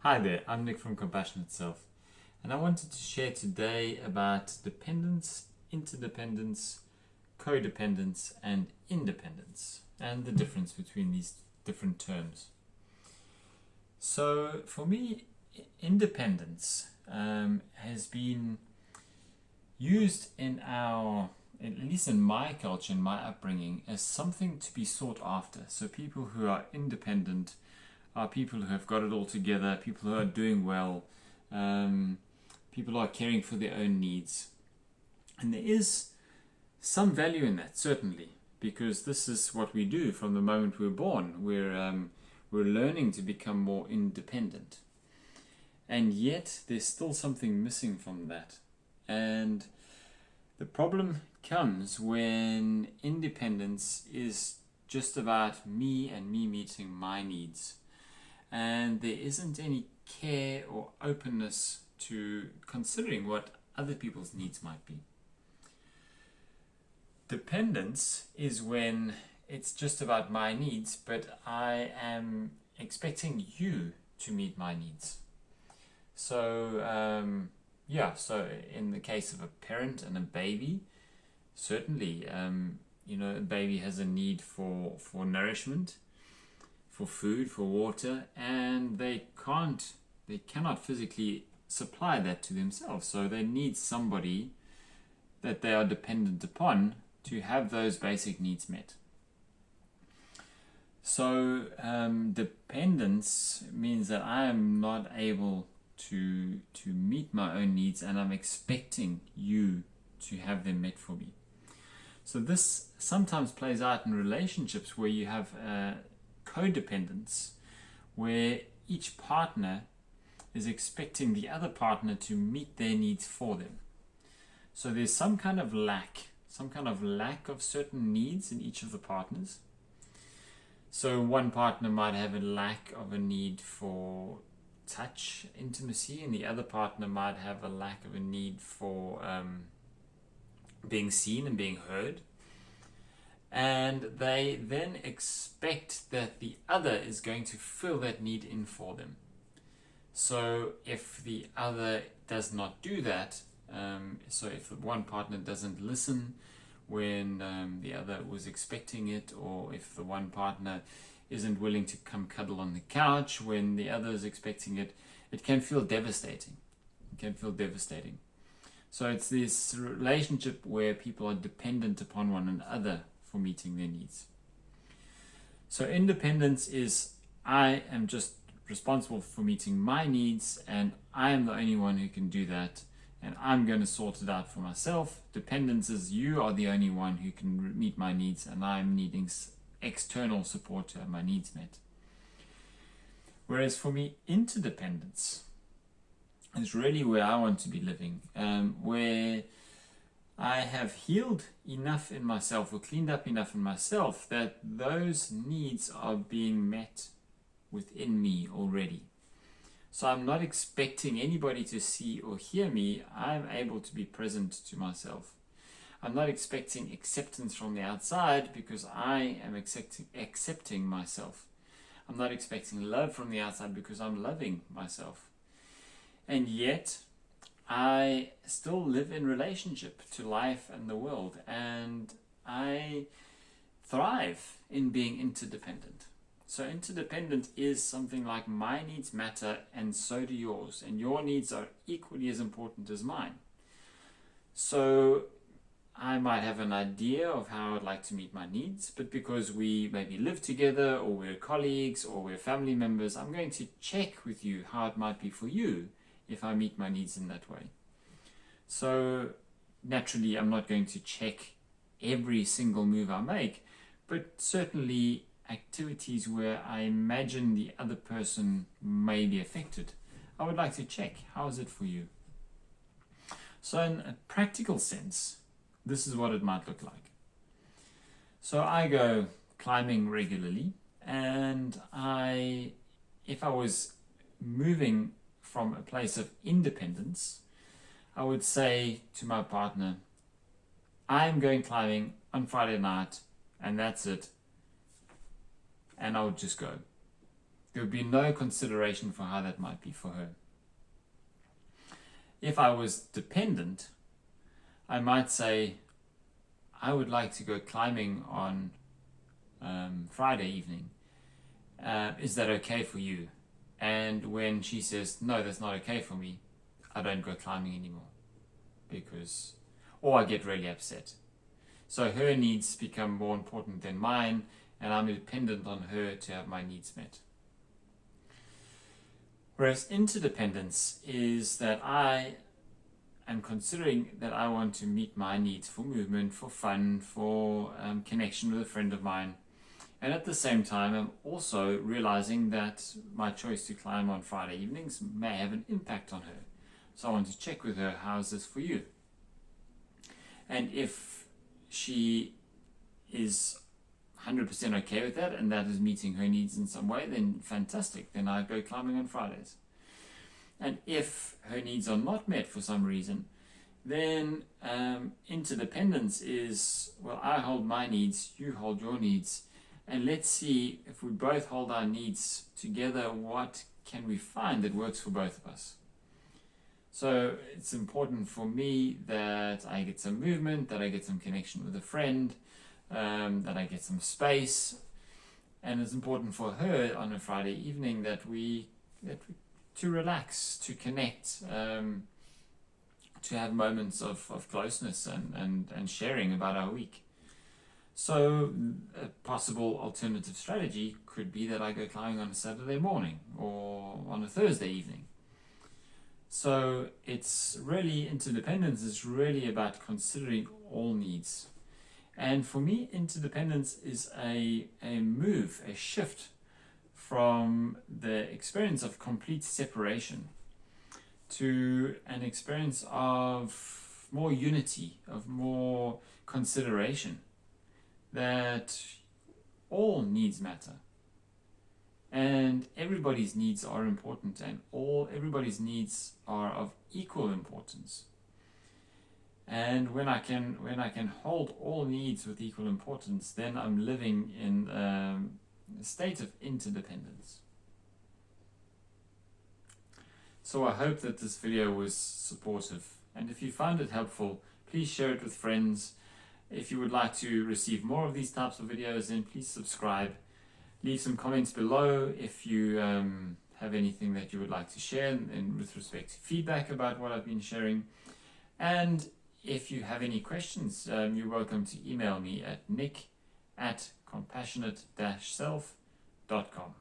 Hi there, I'm Nick from Compassionate Self, and I wanted to share today about dependence, interdependence, codependence, and independence, and the difference between these different terms. So, for me, independence has been used at least in my culture, in my upbringing, as something to be sought after. So, people who are independent are people who have got it all together, people who are doing well, people who are caring for their own needs. And there is some value in that, certainly, because this is what we do from the moment we're born. We're learning to become more independent. And yet, there's still something missing from that. And the problem comes when independence is just about me and me meeting my needs, and there isn't any care or openness to considering what other people's needs might be. Dependence is when it's just about my needs, but I am expecting you to meet my needs. So, so in the case of a parent and a baby, certainly, a baby has a need for nourishment, for food, for water, and they cannot physically supply that to themselves. So they need somebody that they are dependent upon to have those basic needs met. So dependence means that I am not able to meet my own needs, and I'm expecting you to have them met for me. So this sometimes plays out in relationships where you have codependence, where each partner is expecting the other partner to meet their needs for them. So there's some kind of lack of certain needs in each of the partners. So one partner might have a lack of a need for touch, intimacy, and the other partner might have a lack of a need for being seen and being heard. And they then expect that the other is going to fill that need in for them. So if the other does not do that, so if the one partner doesn't listen when the other was expecting it, or if the one partner isn't willing to come cuddle on the couch when the other is expecting it, it can feel devastating. So it's this relationship where people are dependent upon one another for meeting their needs. So independence is I am just responsible for meeting my needs, and I am the only one who can do that, and I'm going to sort it out for myself. Dependence is you are the only one who can meet my needs, and I'm needing external support to have my needs met. Whereas for me, interdependence is really where I want to be living, where I have healed enough in myself or cleaned up enough in myself that those needs are being met within me already. So I'm not expecting anybody to see or hear me. I'm able to be present to myself. I'm not expecting acceptance from the outside because I am accepting myself. I'm not expecting love from the outside because I'm loving myself. And yet, I still live in relationship to life and the world, and I thrive in being interdependent. So interdependent is something like my needs matter and so do yours, and your needs are equally as important as mine. So I might have an idea of how I'd like to meet my needs, but because we maybe live together or we're colleagues or we're family members, I'm going to check with you how it might be for you if I meet my needs in that way. So naturally, I'm not going to check every single move I make, but certainly activities where I imagine the other person may be affected, I would like to check, how is it for you? So in a practical sense, this is what it might look like. So I go climbing regularly, and if I was moving from a place of independence, I would say to my partner, I'm going climbing on Friday night, and that's it. And I would just go. There would be no consideration for how that might be for her. If I was dependent, I might say, I would like to go climbing on Friday evening. Is that okay for you? And when she says, no, that's not okay for me, I don't go climbing anymore. Or I get really upset. So her needs become more important than mine, and I'm dependent on her to have my needs met. Whereas interdependence is that I am considering that I want to meet my needs for movement, for fun, for connection with a friend of mine. And at the same time, I'm also realizing that my choice to climb on Friday evenings may have an impact on her. So I want to check with her, how is this for you? And if she is 100% okay with that, and that is meeting her needs in some way, then fantastic, then I go climbing on Fridays. And if her needs are not met for some reason, then interdependence is, well, I hold my needs, you hold your needs, and let's see if we both hold our needs together, what can we find that works for both of us. So it's important for me that I get some movement, that I get some connection with a friend, that I get some space, and it's important for her on a Friday evening that we to relax, to connect, to have moments of closeness and sharing about our week. So a possible alternative strategy could be that I go climbing on a Saturday morning or on a Thursday evening. So it's really, interdependence is really about considering all needs. And for me, interdependence is a move, a shift from the experience of complete separation to an experience of more unity, of more consideration, that all needs matter. And everybody's needs are important, and everybody's needs are of equal importance. And when I can hold all needs with equal importance, then I'm living in a state of interdependence. So I hope that this video was supportive, and if you found it helpful, please share it with friends. If you would like to receive more of these types of videos, then please subscribe. Leave some comments below if you have anything that you would like to share and with respect to feedback about what I've been sharing. And if you have any questions, you're welcome to email me at nick@compassionate-self.com.